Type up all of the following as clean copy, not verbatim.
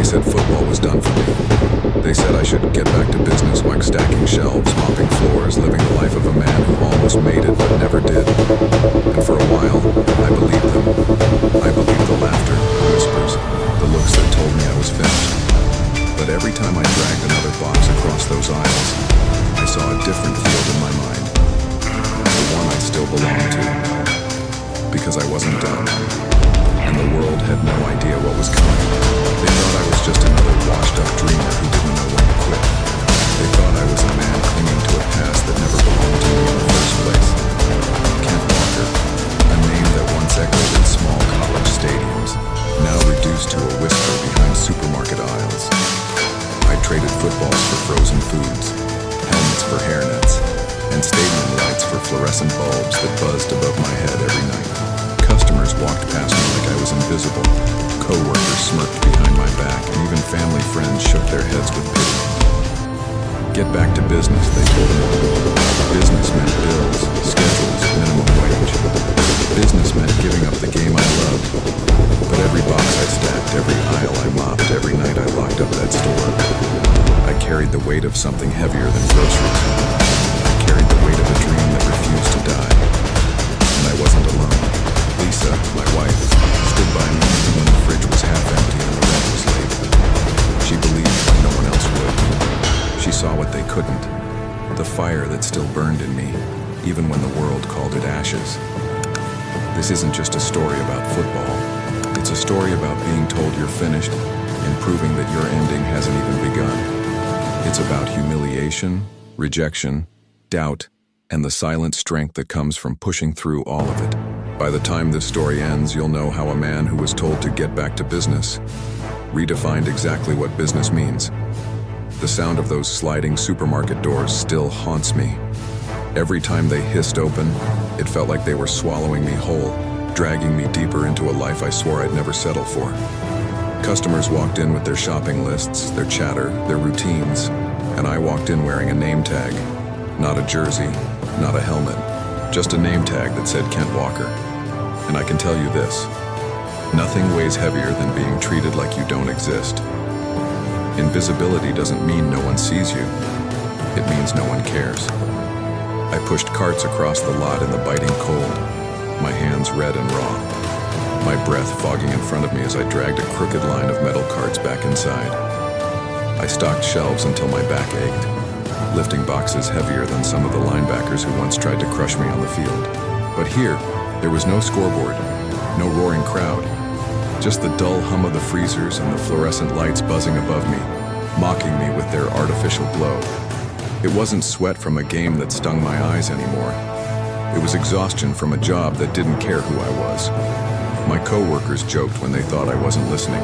They said football was done for me. They said I should get back to business like stacking shelves, mopping floors, living the life of a man who almost made it but never did. And for a while, I believed them. I believed the laughter, the whispers, the looks that told me I was finished. But every time I dragged another box across those aisles, I saw a different field in my mind. The one I still belonged to. Because I wasn't done. And the world had no idea what was coming. They thought I was just another washed-up dreamer who didn't know when to quit. They thought I was a man clinging to a past that never belonged to me in the first place. Kent Walker, a name that once echoed in small college stadiums, now reduced to a whisper behind supermarket aisles. I traded footballs for frozen foods, helmets for hairnets, and stadium lights for fluorescent bulbs that buzzed above my head every night. Customers walked past me like I was invisible. Co-workers smirked behind my back, and even family friends shook their heads with pity. Get back to business, they told me. Business meant bills, schedules, minimum wage. Business meant giving up the game I loved. But every box I stacked, every aisle I mopped, every night I locked up that store. I carried the weight of something heavier than groceries. I carried the weight of a dream that refused to die. And I wasn't alone. Lisa, my wife, stood by me even when the fridge was half empty and the rent was late. She believed what no one else would. She saw what they couldn't. The fire that still burned in me, even when the world called it ashes. This isn't just a story about football. It's a story about being told you're finished and proving that your ending hasn't even begun. It's about humiliation, rejection, doubt, and the silent strength that comes from pushing through all of it. By the time this story ends, you'll know how a man who was told to get back to business redefined exactly what business means. The sound of those sliding supermarket doors still haunts me. Every time they hissed open, it felt like they were swallowing me whole, dragging me deeper into a life I swore I'd never settle for. Customers walked in with their shopping lists, their chatter, their routines, and I walked in wearing a name tag. Not a jersey, not a helmet, just a name tag that said Kent Walker. And I can tell you this, nothing weighs heavier than being treated like you don't exist. Invisibility doesn't mean no one sees you. It means no one cares. I pushed carts across the lot in the biting cold, my hands red and raw, my breath fogging in front of me as I dragged a crooked line of metal carts back inside. I stocked shelves until my back ached, lifting boxes heavier than some of the linebackers who once tried to crush me on the field. But here, there was no scoreboard, no roaring crowd, just the dull hum of the freezers and the fluorescent lights buzzing above me, mocking me with their artificial glow. It wasn't sweat from a game that stung my eyes anymore. It was exhaustion from a job that didn't care who I was. My co-workers joked when they thought I wasn't listening.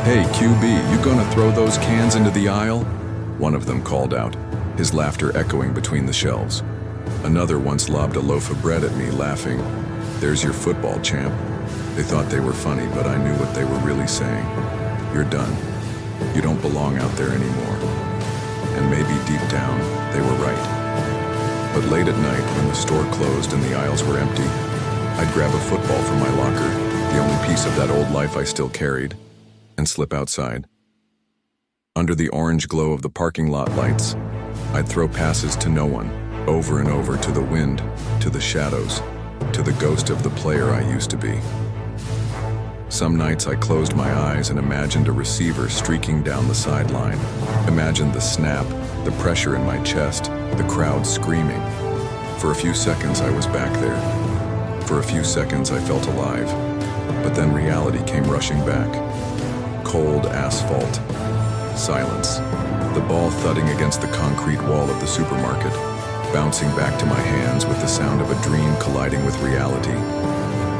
"Hey, QB, you gonna throw those cans into the aisle?" One of them called out, his laughter echoing between the shelves. Another once lobbed a loaf of bread at me, laughing, "There's your football, champ." They thought they were funny, but I knew what they were really saying. You're done. You don't belong out there anymore. And maybe deep down, they were right. But late at night, when the store closed and the aisles were empty, I'd grab a football from my locker, the only piece of that old life I still carried, and slip outside. Under the orange glow of the parking lot lights, I'd throw passes to no one, over and over, to the wind, to the shadows, to the ghost of the player I used to be. Some nights I closed my eyes and imagined a receiver streaking down the sideline, imagined the snap, the pressure in my chest, the crowd screaming. For a few seconds I was back there. For a few seconds I felt alive, but then reality came rushing back. Cold asphalt, silence, the ball thudding against the concrete wall of the supermarket, bouncing back to my hands with the sound of a dream colliding with reality.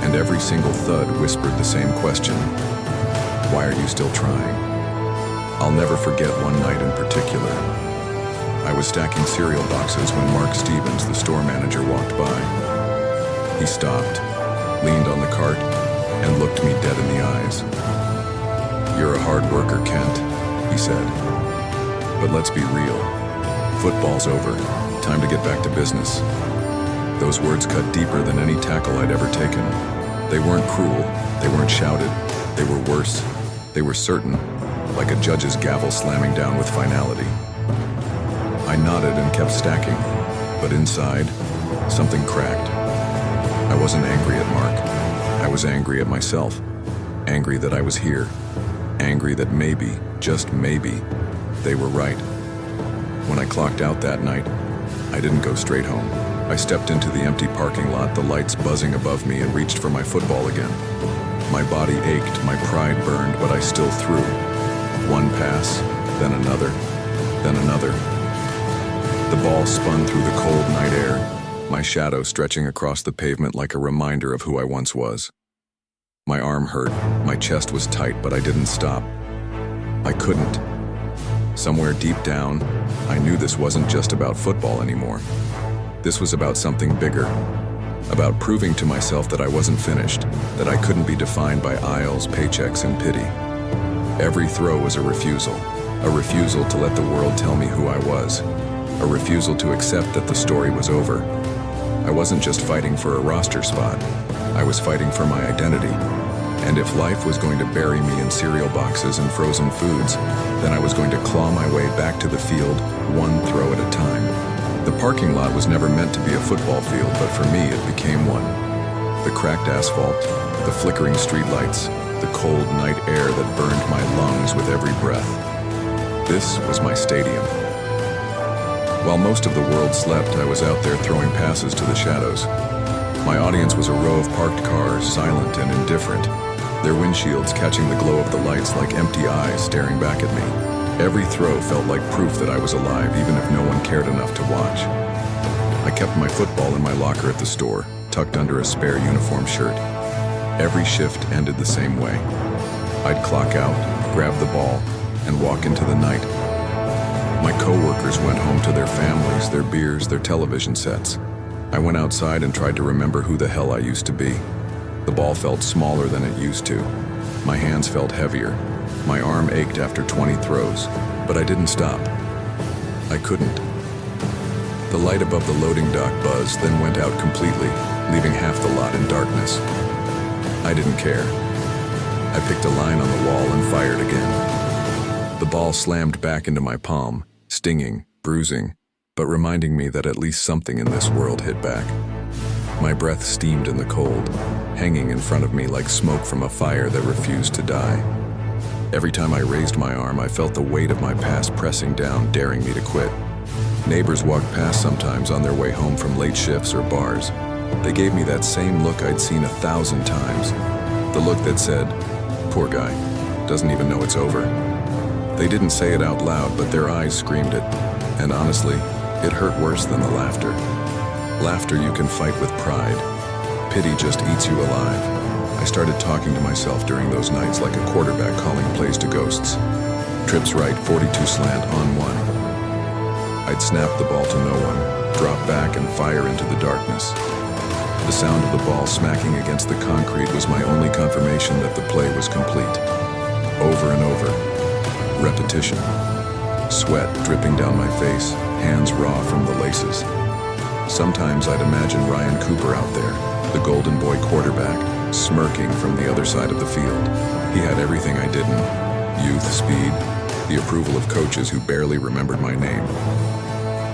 And every single thud whispered the same question: why are you still trying? I'll never forget one night in particular. I was stacking cereal boxes when Mark Stevens, the store manager, walked by. He stopped, leaned on the cart, and looked me dead in the eyes. "You're a hard worker, Kent," he said. "But let's be real. Football's over. Time to get back to business." Those words cut deeper than any tackle I'd ever taken. They weren't cruel, they weren't shouted, they were worse, they were certain, like a judge's gavel slamming down with finality. I nodded and kept stacking, but inside, something cracked. I wasn't angry at Mark. I was angry at myself. Angry that I was here. Angry that maybe, just maybe, they were right. When I clocked out that night, I didn't go straight home. I stepped into the empty parking lot, the lights buzzing above me, and reached for my football again. My body ached, my pride burned, but I still threw. One pass, then another, then another. The ball spun through the cold night air, my shadow stretching across the pavement like a reminder of who I once was. My arm hurt, my chest was tight, but I didn't stop. I couldn't. Somewhere deep down, I knew this wasn't just about football anymore. This was about something bigger, about proving to myself that I wasn't finished, that I couldn't be defined by aisles, paychecks, and pity. Every throw was a refusal to let the world tell me who I was, a refusal to accept that the story was over. I wasn't just fighting for a roster spot, I was fighting for my identity. And if life was going to bury me in cereal boxes and frozen foods, then I was going to claw my way back to the field, one throw at a time. The parking lot was never meant to be a football field, but for me it became one. The cracked asphalt, the flickering streetlights, the cold night air that burned my lungs with every breath. This was my stadium. While most of the world slept, I was out there throwing passes to the shadows. My audience was a row of parked cars, silent and indifferent, their windshields catching the glow of the lights like empty eyes staring back at me. Every throw felt like proof that I was alive, even if no one cared enough to watch. I kept my football in my locker at the store, tucked under a spare uniform shirt. Every shift ended the same way. I'd clock out, grab the ball, and walk into the night. My co-workers went home to their families, their beers, their television sets. I went outside and tried to remember who the hell I used to be. The ball felt smaller than it used to. My hands felt heavier. My arm ached after 20 throws, but I didn't stop. I couldn't. The light above the loading dock buzzed, then went out completely, leaving half the lot in darkness. I didn't care. I picked a line on the wall and fired again. The ball slammed back into my palm, stinging, bruising, but reminding me that at least something in this world hit back. My breath steamed in the cold, hanging in front of me like smoke from a fire that refused to die. Every time I raised my arm, I felt the weight of my past pressing down, daring me to quit. Neighbors walked past sometimes on their way home from late shifts or bars. They gave me that same look I'd seen 1,000 times. The look that said, "Poor guy, doesn't even know it's over." They didn't say it out loud, but their eyes screamed it. And honestly, it hurt worse than the laughter. Laughter you can fight with pride. Pity just eats you alive. I started talking to myself during those nights like a quarterback calling plays to ghosts. Trips right, 42 slant, on one. I'd snap the ball to no one, drop back and fire into the darkness. The sound of the ball smacking against the concrete was my only confirmation that the play was complete. Over and over. Repetition. Sweat dripping down my face, hands raw from the laces. Sometimes I'd imagine Ryan Cooper out there, the golden boy quarterback, smirking from the other side of the field. He had everything I didn't. Youth, speed, the approval of coaches who barely remembered my name.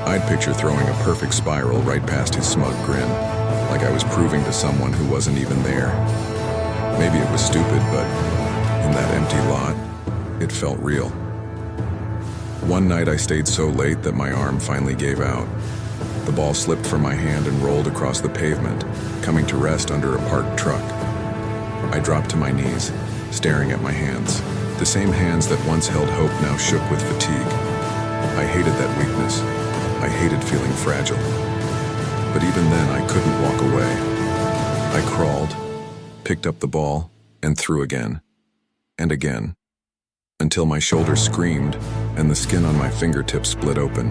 I'd picture throwing a perfect spiral right past his smug grin, like I was proving to someone who wasn't even there. Maybe it was stupid, but in that empty lot, it felt real. One night I stayed so late that my arm finally gave out. The ball slipped from my hand and rolled across the pavement, coming to rest under a parked truck. I dropped to my knees, staring at my hands. The same hands that once held hope now shook with fatigue. I hated that weakness. I hated feeling fragile. But even then, I couldn't walk away. I crawled, picked up the ball, and threw again. And again. Until my shoulder screamed and the skin on my fingertips split open.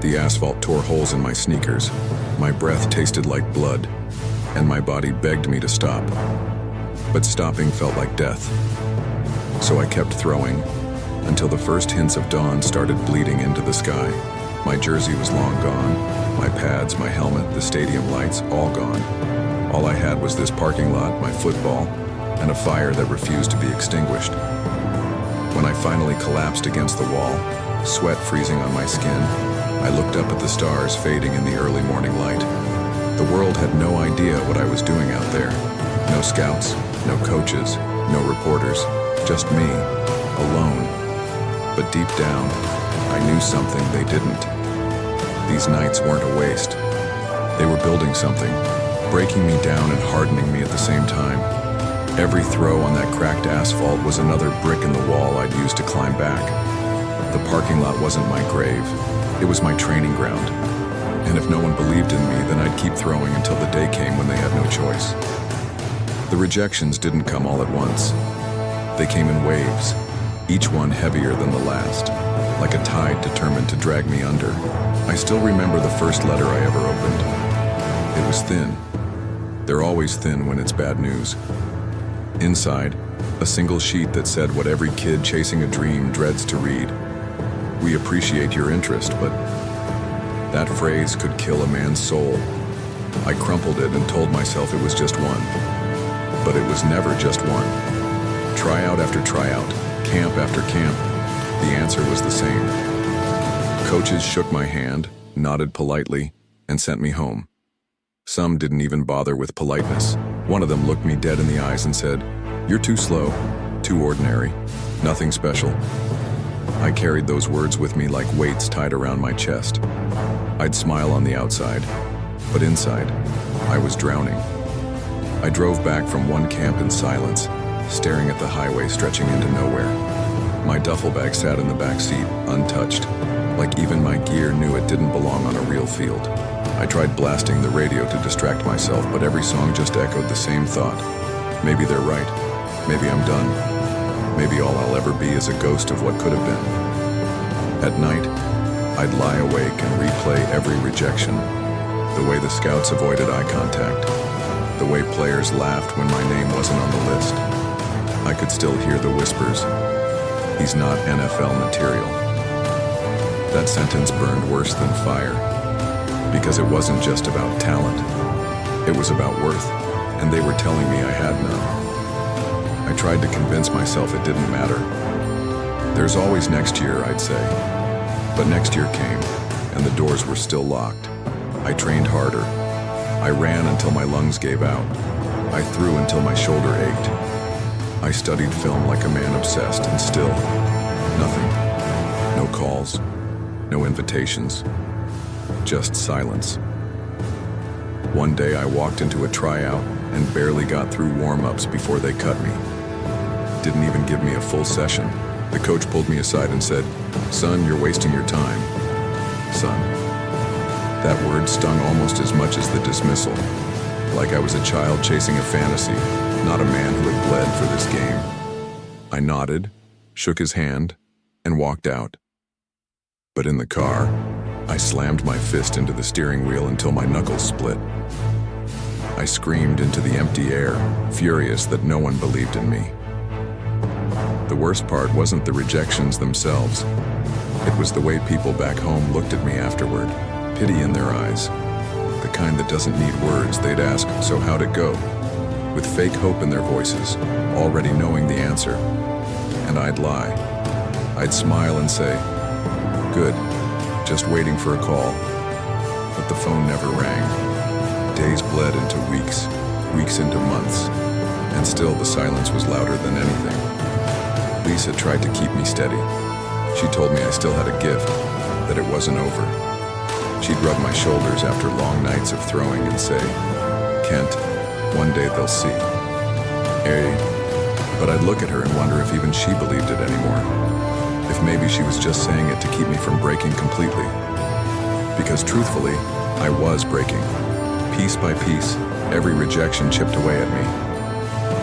The asphalt tore holes in my sneakers, my breath tasted like blood, and my body begged me to stop. But stopping felt like death. So I kept throwing, until the first hints of dawn started bleeding into the sky. My jersey was long gone, my pads, my helmet, the stadium lights, all gone. All I had was this parking lot, my football, and a fire that refused to be extinguished. When I finally collapsed against the wall, sweat freezing on my skin, I looked up at the stars fading in the early morning light. The world had no idea what I was doing out there. No scouts, no coaches, no reporters, just me, alone. But deep down, I knew something they didn't. These nights weren't a waste. They were building something, breaking me down and hardening me at the same time. Every throw on that cracked asphalt was another brick in the wall I'd use to climb back. The parking lot wasn't my grave. It was my training ground. And if no one believed in me, then I'd keep throwing until the day came when they had no choice. The rejections didn't come all at once. They came in waves, each one heavier than the last, like a tide determined to drag me under. I still remember the first letter I ever opened. It was thin. They're always thin when it's bad news. Inside, a single sheet that said what every kid chasing a dream dreads to read. We appreciate your interest, but that phrase could kill a man's soul. I crumpled it and told myself it was just one. But it was never just one. Tryout after tryout, camp after camp, the answer was the same. Coaches shook my hand, nodded politely, and sent me home. Some didn't even bother with politeness. One of them looked me dead in the eyes and said, "You're too slow, too ordinary, nothing special." I carried those words with me like weights tied around my chest. I'd smile on the outside, but inside, I was drowning. I drove back from one camp in silence, staring at the highway stretching into nowhere. My duffel bag sat in the back seat, untouched, like even my gear knew it didn't belong on a real field. I tried blasting the radio to distract myself, but every song just echoed the same thought. Maybe they're right. Maybe I'm done. Maybe all I'll ever be is a ghost of what could have been. At night, I'd lie awake and replay every rejection. The way the scouts avoided eye contact. The way players laughed when my name wasn't on the list. I could still hear the whispers. He's not NFL material. That sentence burned worse than fire. Because it wasn't just about talent. It was about worth, and they were telling me I had none. I tried to convince myself it didn't matter. There's always next year, I'd say. But next year came, and the doors were still locked. I trained harder. I ran until my lungs gave out. I threw until my shoulder ached. I studied film like a man obsessed, and still, nothing. No calls, no invitations, just silence. One day I walked into a tryout and barely got through warm-ups before they cut me. Didn't even give me a full session. The coach pulled me aside and said, "Son, you're wasting your time." Son. That word stung almost as much as the dismissal, like I was a child chasing a fantasy, not a man who had bled for this game. I nodded, shook his hand, and walked out. But in the car, I slammed my fist into the steering wheel until my knuckles split. I screamed into the empty air, furious that no one believed in me. The worst part wasn't the rejections themselves. It was the way people back home looked at me afterward, pity in their eyes. The kind that doesn't need words. They'd ask, "So how'd it go?" with fake hope in their voices, already knowing the answer. And I'd lie. I'd smile and say, "Good, just waiting for a call." But the phone never rang. Days bled into weeks, weeks into months, and still the silence was louder than anything. Lisa tried to keep me steady. She told me I still had a gift, that it wasn't over. She'd rub my shoulders after long nights of throwing and say, "Kent, one day they'll see." But I'd look at her and wonder if even she believed it anymore. If maybe she was just saying it to keep me from breaking completely. Because truthfully, I was breaking. Piece by piece, every rejection chipped away at me.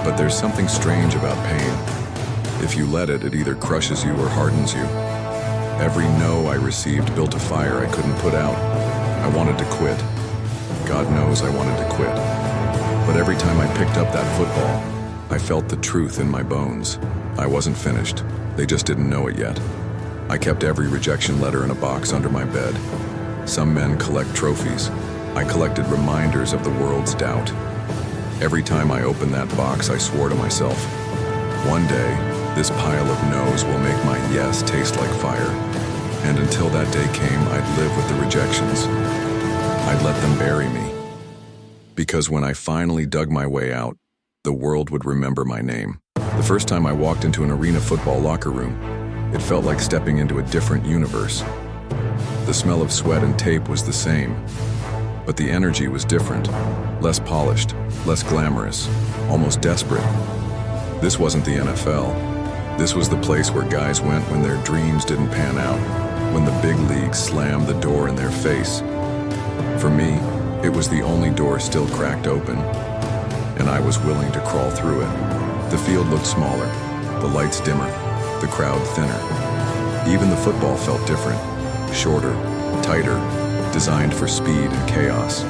But there's something strange about pain. If you let it, it either crushes you or hardens you. Every no I received built a fire I couldn't put out. I wanted to quit. God knows I wanted to quit. But every time I picked up that football, I felt the truth in my bones. I wasn't finished. They just didn't know it yet. I kept every rejection letter in a box under my bed. Some men collect trophies. I collected reminders of the world's doubt. Every time I opened that box, I swore to myself, one day, This pile of no's will make my yes taste like fire. And until that day came, I'd live with the rejections. I'd let them bury me. Because when I finally dug my way out, the world would remember my name. The first time I walked into an arena football locker room, it felt like stepping into a different universe. The smell of sweat and tape was the same, but the energy was different, less polished, less glamorous, almost desperate. This wasn't the NFL. This was the place where guys went when their dreams didn't pan out, when the big leagues slammed the door in their face. For me, it was the only door still cracked open, and I was willing to crawl through it. The field looked smaller, the lights dimmer, the crowd thinner. Even the football felt different, shorter, tighter, designed for speed and chaos.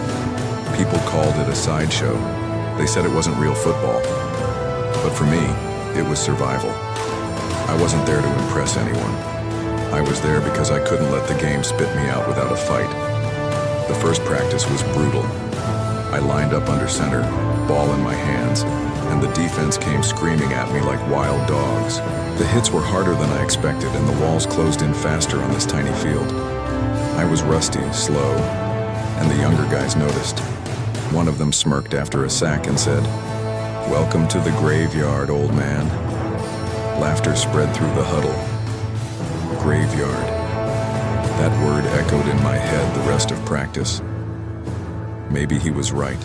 People called it a sideshow. They said it wasn't real football. But for me, it was survival. I wasn't there to impress anyone. I was there because I couldn't let the game spit me out without a fight. The first practice was brutal. I lined up under center, ball in my hands, and the defense came screaming at me like wild dogs. The hits were harder than I expected, and the walls closed in faster on this tiny field. I was rusty, slow, and the younger guys noticed. One of them smirked after a sack and said, "Welcome to the graveyard, old man." Laughter spread through the huddle. Graveyard. That word echoed in my head the rest of practice. Maybe he was right.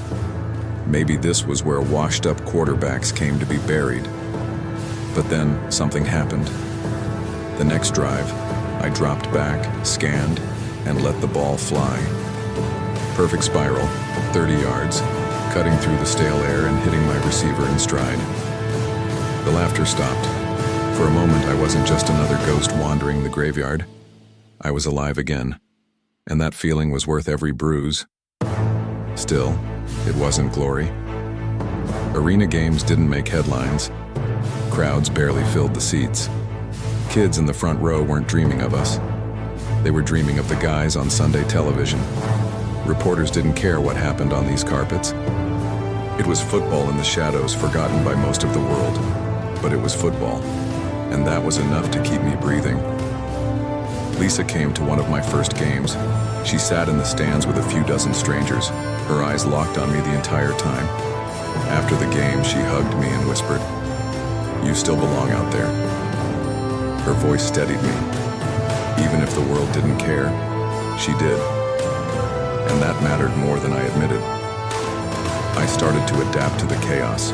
Maybe this was where washed-up quarterbacks came to be buried. But then something happened. The next drive, I dropped back, scanned, and let the ball fly. Perfect spiral, 30 yards, cutting through the stale air and hitting my receiver in stride. The laughter stopped. For a moment, I wasn't just another ghost wandering the graveyard. I was alive again, and that feeling was worth every bruise. Still, it wasn't glory. Arena games didn't make headlines. Crowds barely filled the seats. Kids in the front row weren't dreaming of us. They were dreaming of the guys on Sunday television. Reporters didn't care what happened on these carpets. It was football in the shadows, forgotten by most of the world. But it was football, and that was enough to keep me breathing. Lisa came to one of my first games. She sat in the stands with a few dozen strangers, her eyes locked on me the entire time. After the game, she hugged me and whispered, "You still belong out there." Her voice steadied me. Even if the world didn't care, she did. And that mattered more than I admitted. I started to adapt to the chaos.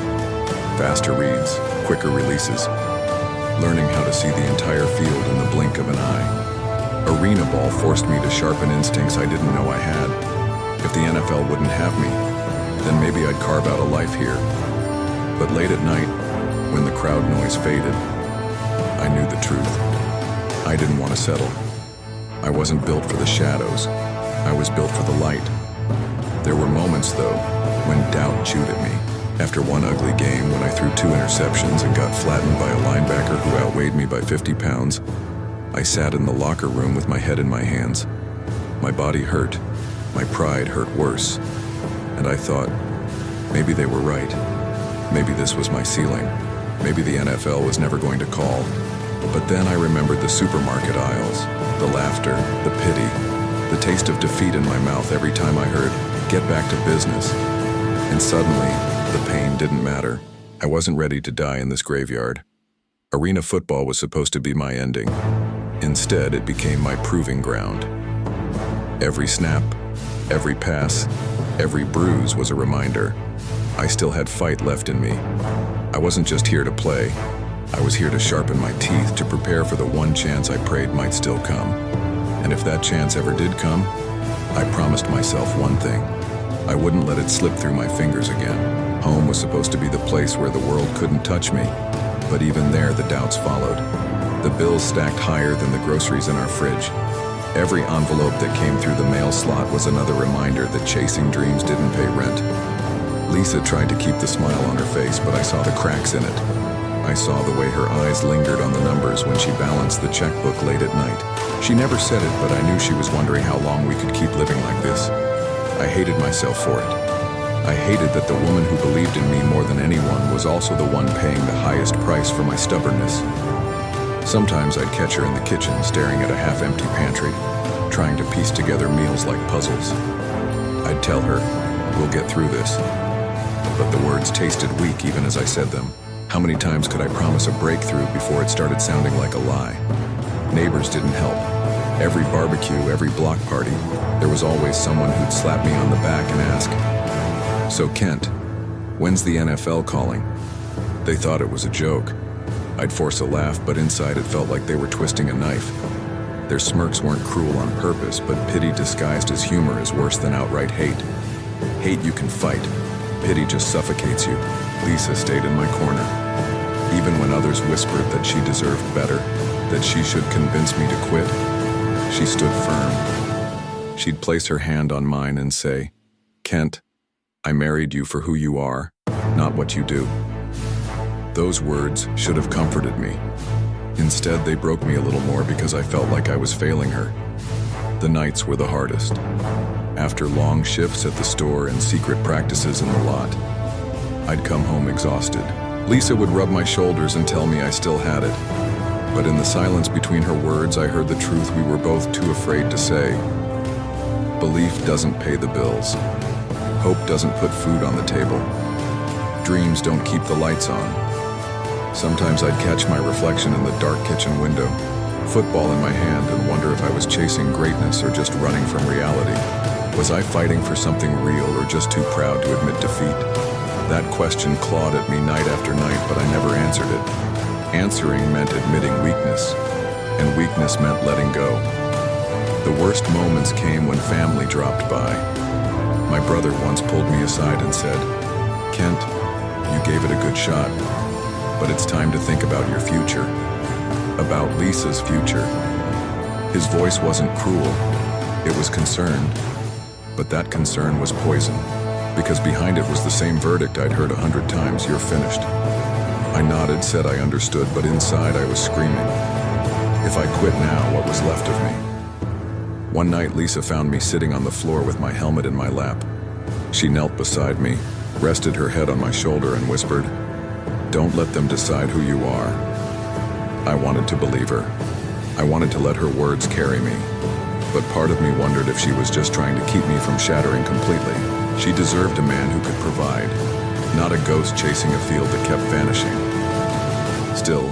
Faster reads, quicker releases, learning how to see the entire field in the blink of an eye. Arena ball forced me to sharpen instincts I didn't know I had. If the NFL wouldn't have me, then maybe I'd carve out a life here. But late at night, when the crowd noise faded, I knew the truth. I didn't want to settle. I wasn't built for the shadows. I was built for the light. There were moments, though, when doubt chewed at me. After one ugly game, when I threw 2 interceptions and got flattened by a linebacker who outweighed me by 50 pounds, I sat in the locker room with my head in my hands. My body hurt. My pride hurt worse. And I thought, maybe they were right. Maybe this was my ceiling. Maybe the NFL was never going to call. But then I remembered the supermarket aisles, the laughter, the pity, the taste of defeat in my mouth every time I heard, "Get back to business." And suddenly, the pain didn't matter. I wasn't ready to die in this graveyard. Arena football was supposed to be my ending. Instead, it became my proving ground. Every snap, every pass, every bruise was a reminder. I still had fight left in me. I wasn't just here to play. I was here to sharpen my teeth, to prepare for the one chance I prayed might still come. And if that chance ever did come, I promised myself one thing. I wouldn't let it slip through my fingers again. Home was supposed to be the place where the world couldn't touch me. But even there, the doubts followed. The bills stacked higher than the groceries in our fridge. Every envelope that came through the mail slot was another reminder that chasing dreams didn't pay rent. Lisa tried to keep the smile on her face, but I saw the cracks in it. I saw the way her eyes lingered on the numbers when she balanced the checkbook late at night. She never said it, but I knew she was wondering how long we could keep living like this. I hated myself for it. I hated that the woman who believed in me more than anyone was also the one paying the highest price for my stubbornness. Sometimes I'd catch her in the kitchen staring at a half-empty pantry, trying to piece together meals like puzzles. I'd tell her, "We'll get through this." But the words tasted weak even as I said them. How many times could I promise a breakthrough before it started sounding like a lie? Neighbors didn't help. Every barbecue, every block party, there was always someone who'd slap me on the back and ask, "So Kent, when's the NFL calling?" They thought it was a joke. I'd force a laugh, but inside it felt like they were twisting a knife. Their smirks weren't cruel on purpose, but pity disguised as humor is worse than outright hate. Hate you can fight. Pity just suffocates you. Lisa stayed in my corner. Even when others whispered that she deserved better, that she should convince me to quit, she stood firm. She'd place her hand on mine and say, "Kent, I married you for who you are, not what you do." Those words should have comforted me. Instead, they broke me a little more because I felt like I was failing her. The nights were the hardest. After long shifts at the store and secret practices in the lot, I'd come home exhausted. Lisa would rub my shoulders and tell me I still had it. But in the silence between her words, I heard the truth we were both too afraid to say. Belief doesn't pay the bills. Hope doesn't put food on the table. Dreams don't keep the lights on. Sometimes I'd catch my reflection in the dark kitchen window, football in my hand, and wonder if I was chasing greatness or just running from reality. Was I fighting for something real or just too proud to admit defeat? That question clawed at me night after night, but I never answered it. Answering meant admitting weakness, and weakness meant letting go. The worst moments came when family dropped by. My brother once pulled me aside and said, "Kent, you gave it a good shot, but it's time to think about your future, about Lisa's future." His voice wasn't cruel, it was concerned, but that concern was poison, because behind it was the same verdict I'd heard 100 times: "You're finished." I nodded, said I understood, but inside I was screaming. If I quit now, what was left of me? One night, Lisa found me sitting on the floor with my helmet in my lap. She knelt beside me, rested her head on my shoulder, and whispered, "Don't let them decide who you are." I wanted to believe her. I wanted to let her words carry me. But part of me wondered if she was just trying to keep me from shattering completely. She deserved a man who could provide, not a ghost chasing a field that kept vanishing. Still,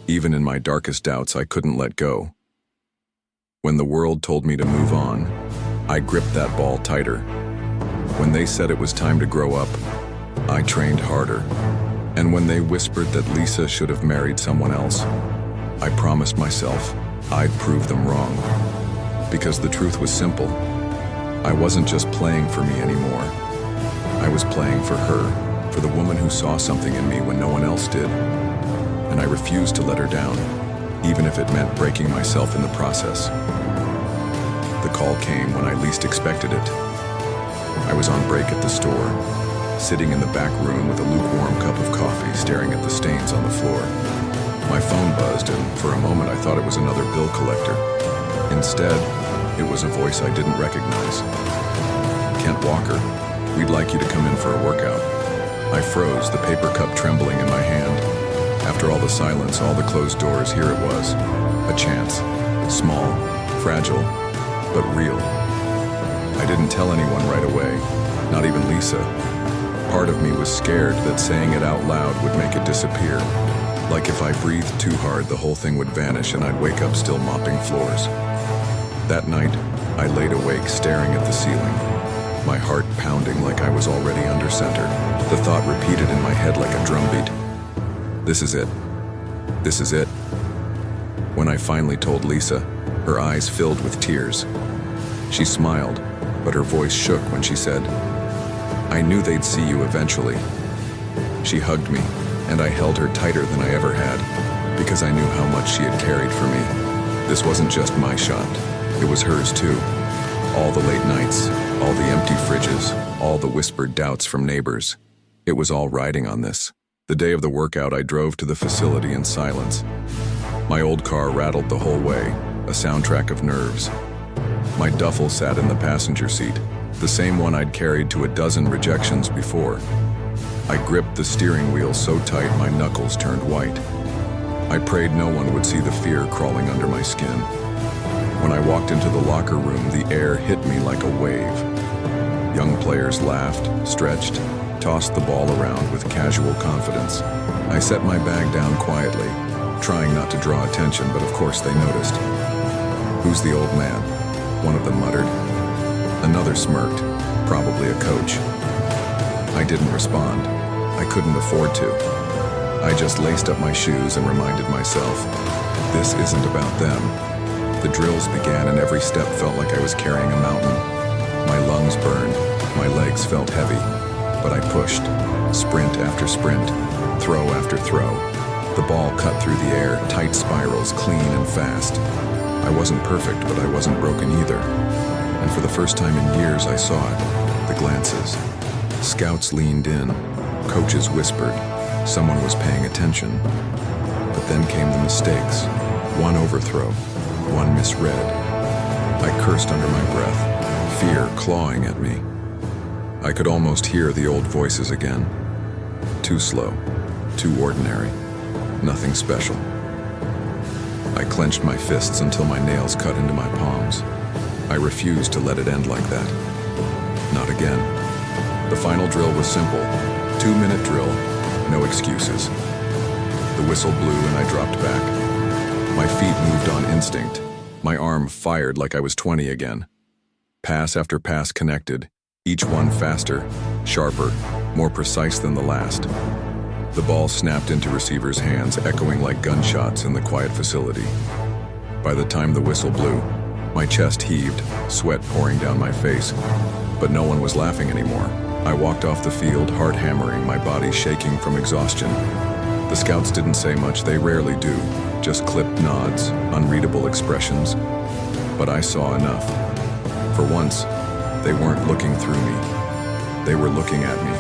even in my darkest doubts, I couldn't let go. When the world told me to move on, I gripped that ball tighter. When they said it was time to grow up, I trained harder. And when they whispered that Lisa should have married someone else, I promised myself I'd prove them wrong. Because the truth was simple. I wasn't just playing for me anymore. I was playing for her, for the woman who saw something in me when no one else did. And I refused to let her down, even if it meant breaking myself in the process. The call came when I least expected it. I was on break at the store, sitting in the back room with a lukewarm cup of coffee, staring at the stains on the floor. My phone buzzed, and for a moment I thought it was another bill collector. Instead, it was a voice I didn't recognize. "Kent Walker, we'd like you to come in for a workout." I froze, the paper cup trembling in my hand. After all the silence, all the closed doors, here it was. A chance. Small, fragile, but real. I didn't tell anyone right away, not even Lisa. Part of me was scared that saying it out loud would make it disappear. Like if I breathed too hard, the whole thing would vanish and I'd wake up still mopping floors. That night, I laid awake staring at the ceiling, my heart pounding like I was already under center. The thought repeated in my head like a drumbeat. This is it. This is it. When I finally told Lisa, her eyes filled with tears. She smiled, but her voice shook when she said, "I knew they'd see you eventually." She hugged me, and I held her tighter than I ever had, because I knew how much she had carried for me. This wasn't just my shot. It was hers too. All the late nights, all the empty fridges, all the whispered doubts from neighbors. It was all riding on this. The day of the workout, I drove to the facility in silence. My old car rattled the whole way, a soundtrack of nerves. My duffel sat in the passenger seat, the same one I'd carried to a dozen rejections before. I gripped the steering wheel so tight my knuckles turned white. I prayed no one would see the fear crawling under my skin. When I walked into the locker room, the air hit me like a wave. Young players laughed, stretched, tossed the ball around with casual confidence. I set my bag down quietly, trying not to draw attention, but of course they noticed. "Who's the old man?" one of them muttered. Another smirked, probably a coach. I didn't respond. I couldn't afford to. I just laced up my shoes and reminded myself, this isn't about them. The drills began and every step felt like I was carrying a mountain. My lungs burned, my legs felt heavy, but I pushed, sprint after sprint, throw after throw. The ball cut through the air, tight spirals, clean and fast. I wasn't perfect, but I wasn't broken either. And for the first time in years, I saw it, the glances. Scouts leaned in, coaches whispered, someone was paying attention. But then came the mistakes, one overthrow, one misread. I cursed under my breath, fear clawing at me. I could almost hear the old voices again. Too slow, too ordinary, nothing special. I clenched my fists until my nails cut into my palms. I refused to let it end like that. Not again. The final drill was simple. 2-minute drill, no excuses. The whistle blew and I dropped back. My feet moved on instinct. My arm fired like I was 20 again. Pass after pass connected, each one faster, sharper, more precise than the last. The ball snapped into receivers' hands, echoing like gunshots in the quiet facility. By the time the whistle blew, my chest heaved, sweat pouring down my face, but no one was laughing anymore. I walked off the field, heart hammering, my body shaking from exhaustion. The scouts didn't say much, they rarely do, just clipped nods, unreadable expressions. But I saw enough. For once, they weren't looking through me. They were looking at me.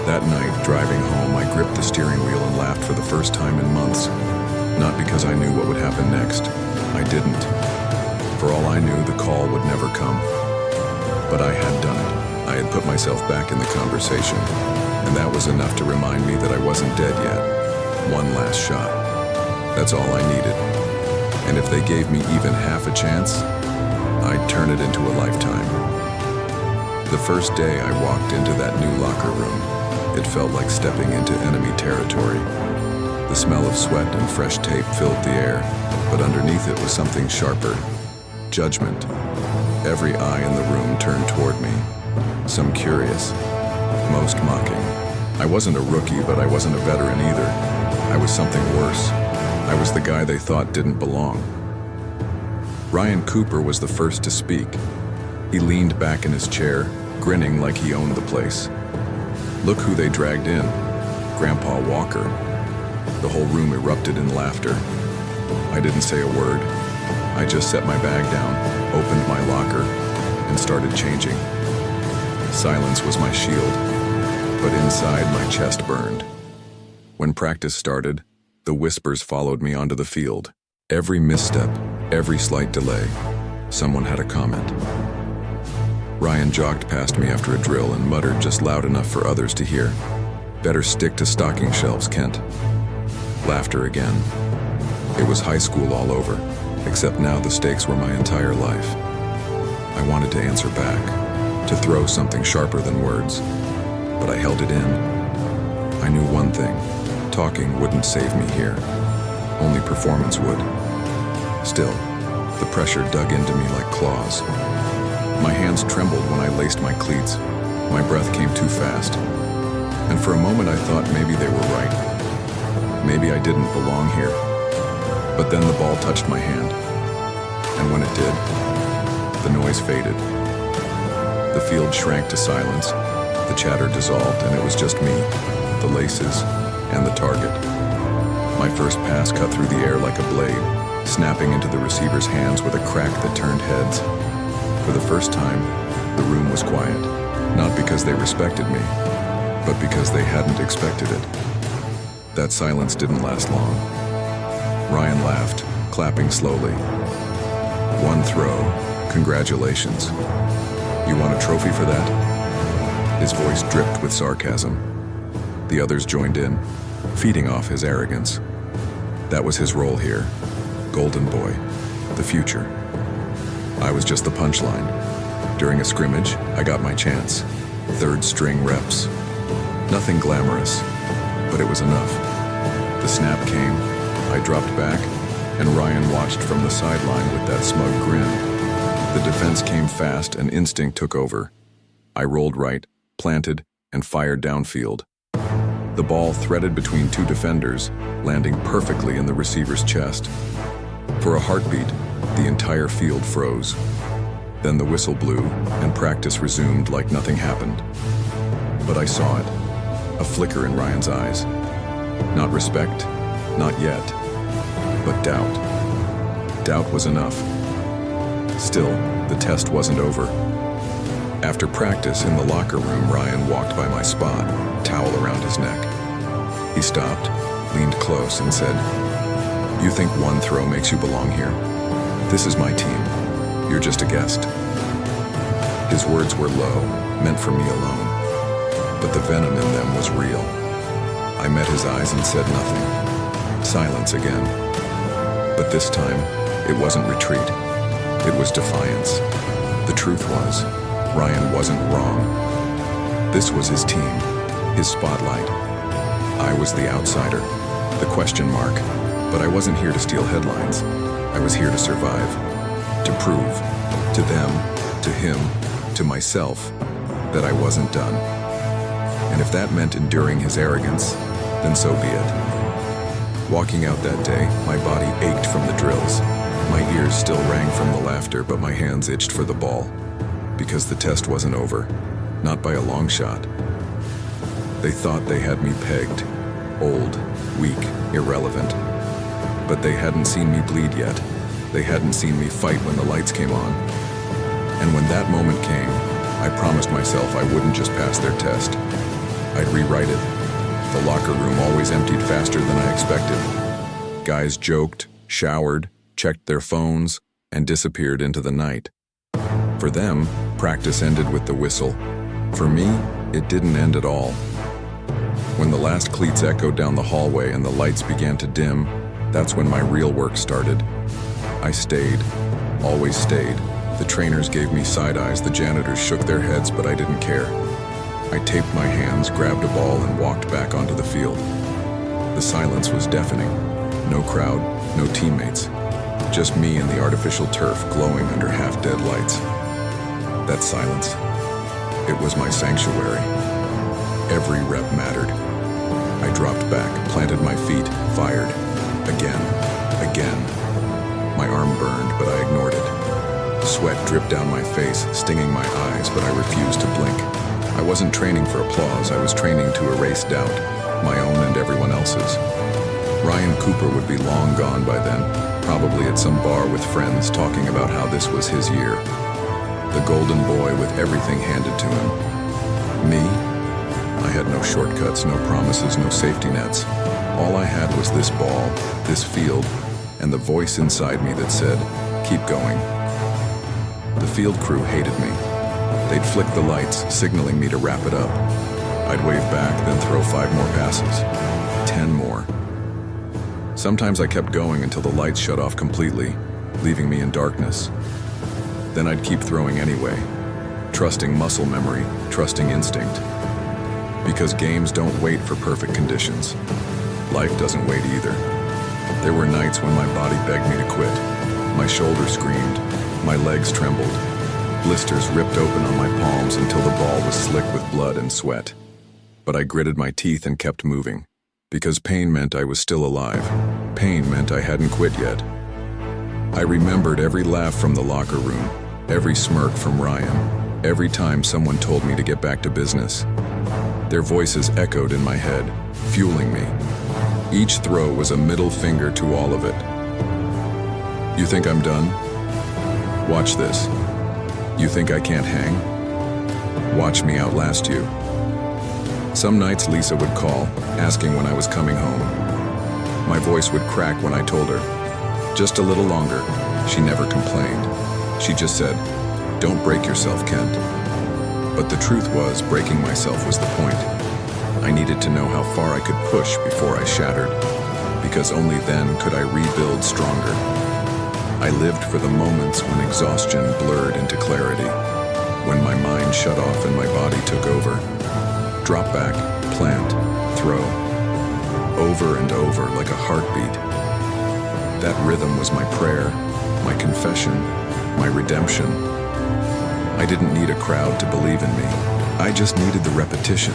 That night, driving home, I gripped the steering wheel and laughed for the first time in months. Not because I knew what would happen next. I didn't. For all I knew, the call would never come. But I had done it. I had put myself back in the conversation, and that was enough to remind me that I wasn't dead yet. One last shot. That's all I needed. And if they gave me even half a chance, I'd turn it into a lifetime. The first day I walked into that new locker room, it felt like stepping into enemy territory. The smell of sweat and fresh tape filled the air, but underneath it was something sharper. Judgment. Every eye in the room turned toward me. Some curious, most mocking. I wasn't a rookie, but I wasn't a veteran either. I was something worse. I was the guy they thought didn't belong. Ryan Cooper was the first to speak. He leaned back in his chair, grinning like he owned the place. Look who they dragged in, Grandpa Walker. The whole room erupted in laughter. I didn't say a word. I just set my bag down, opened my locker, and started changing. Silence was my shield, but inside my chest burned. When practice started, the whispers followed me onto the field. Every misstep, every slight delay, someone had a comment. Ryan jogged past me after a drill and muttered just loud enough for others to hear. "Better stick to stocking shelves, Kent." Laughter again. It was high school all over, except now the stakes were my entire life. I wanted to answer back, to throw something sharper than words, but I held it in. I knew one thing, talking wouldn't save me here. Only performance would. Still, the pressure dug into me like claws. My hands trembled when I laced my cleats. My breath came too fast. And for a moment I thought maybe they were right. Maybe I didn't belong here. But then the ball touched my hand. And when it did, the noise faded. The field shrank to silence, the chatter dissolved, and it was just me, the laces, and the target. My first pass cut through the air like a blade, snapping into the receiver's hands with a crack that turned heads. For the first time, the room was quiet, not because they respected me, but because they hadn't expected it. That silence didn't last long. Ryan laughed, clapping slowly. "One throw, congratulations." You want a trophy for that? His voice dripped with sarcasm. The others joined in, feeding off his arrogance. That was his role here. Golden boy. The future. I was just the punchline. During a scrimmage, I got my chance. Third string reps. Nothing glamorous, but it was enough. The snap came, I dropped back, and Ryan watched from the sideline with that smug grin. The defense came fast and instinct took over. I rolled right, planted, and fired downfield. The ball threaded between two defenders, landing perfectly in the receiver's chest. For a heartbeat, the entire field froze. Then the whistle blew, and practice resumed like nothing happened. But I saw it, a flicker in Ryan's eyes. Not respect, not yet, but doubt. Doubt was enough. Still, the test wasn't over. After practice in the locker room, Ryan walked by my spot, towel around his neck. He stopped, leaned close, and said, "You think one throw makes you belong here? This is my team. You're just a guest." His words were low, meant for me alone, but the venom in them was real. I met his eyes and said nothing. Silence again. But this time, it wasn't retreat. It was defiance. The truth was, Ryan wasn't wrong. This was his team, his spotlight. I was the outsider, the question mark, but I wasn't here to steal headlines. I was here to survive, to prove, to them, to him, to myself, that I wasn't done. And if that meant enduring his arrogance, then so be it. Walking out that day, my body ached from the drills. My ears still rang from the laughter, but my hands itched for the ball. Because the test wasn't over, not by a long shot. They thought they had me pegged, old, weak, irrelevant. But they hadn't seen me bleed yet. They hadn't seen me fight when the lights came on. And when that moment came, I promised myself I wouldn't just pass their test. I'd rewrite it. The locker room always emptied faster than I expected. Guys joked, showered, checked their phones, and disappeared into the night. For them, practice ended with the whistle. For me, it didn't end at all. When the last cleats echoed down the hallway and the lights began to dim, that's when my real work started. I stayed, always stayed. The trainers gave me side eyes, the janitors shook their heads, but I didn't care. I taped my hands, grabbed a ball, and walked back onto the field. The silence was deafening. No crowd, no teammates. Just me and the artificial turf glowing under half-dead lights. That silence, it was my sanctuary. Every rep mattered. I dropped back, planted my feet, fired. Again, again. My arm burned, but I ignored it. Sweat dripped down my face, stinging my eyes, but I refused to blink. I wasn't training for applause, I was training to erase doubt, my own and everyone else's. Ryan Cooper would be long gone by then, probably at some bar with friends talking about how this was his year. The golden boy with everything handed to him. Me? I had no shortcuts, no promises, no safety nets. All I had was this ball, this field, and the voice inside me that said, "Keep going." The field crew hated me. They'd flick the lights, signaling me to wrap it up. I'd wave back, then throw 5 more passes. 10 more. Sometimes I kept going until the lights shut off completely, leaving me in darkness. Then I'd keep throwing anyway, trusting muscle memory, trusting instinct. Because games don't wait for perfect conditions. Life doesn't wait either. There were nights when my body begged me to quit. My shoulders screamed, my legs trembled. Blisters ripped open on my palms until the ball was slick with blood and sweat. But I gritted my teeth and kept moving. Because pain meant I was still alive. Pain meant I hadn't quit yet. I remembered every laugh from the locker room, every smirk from Ryan, every time someone told me to get back to business. Their voices echoed in my head, fueling me. Each throw was a middle finger to all of it. You think I'm done? Watch this. You think I can't hang? Watch me outlast you. Some nights Lisa would call, asking when I was coming home. My voice would crack when I told her. Just a little longer. She never complained. She just said, Don't break yourself, Kent. But the truth was, breaking myself was the point. I needed to know how far I could push before I shattered, because only then could I rebuild stronger. I lived for the moments when exhaustion blurred into clarity, when my mind shut off and my body took over. Drop back, plant, throw. Over and over like a heartbeat. That rhythm was my prayer, my confession, my redemption. I didn't need a crowd to believe in me. I just needed the repetition.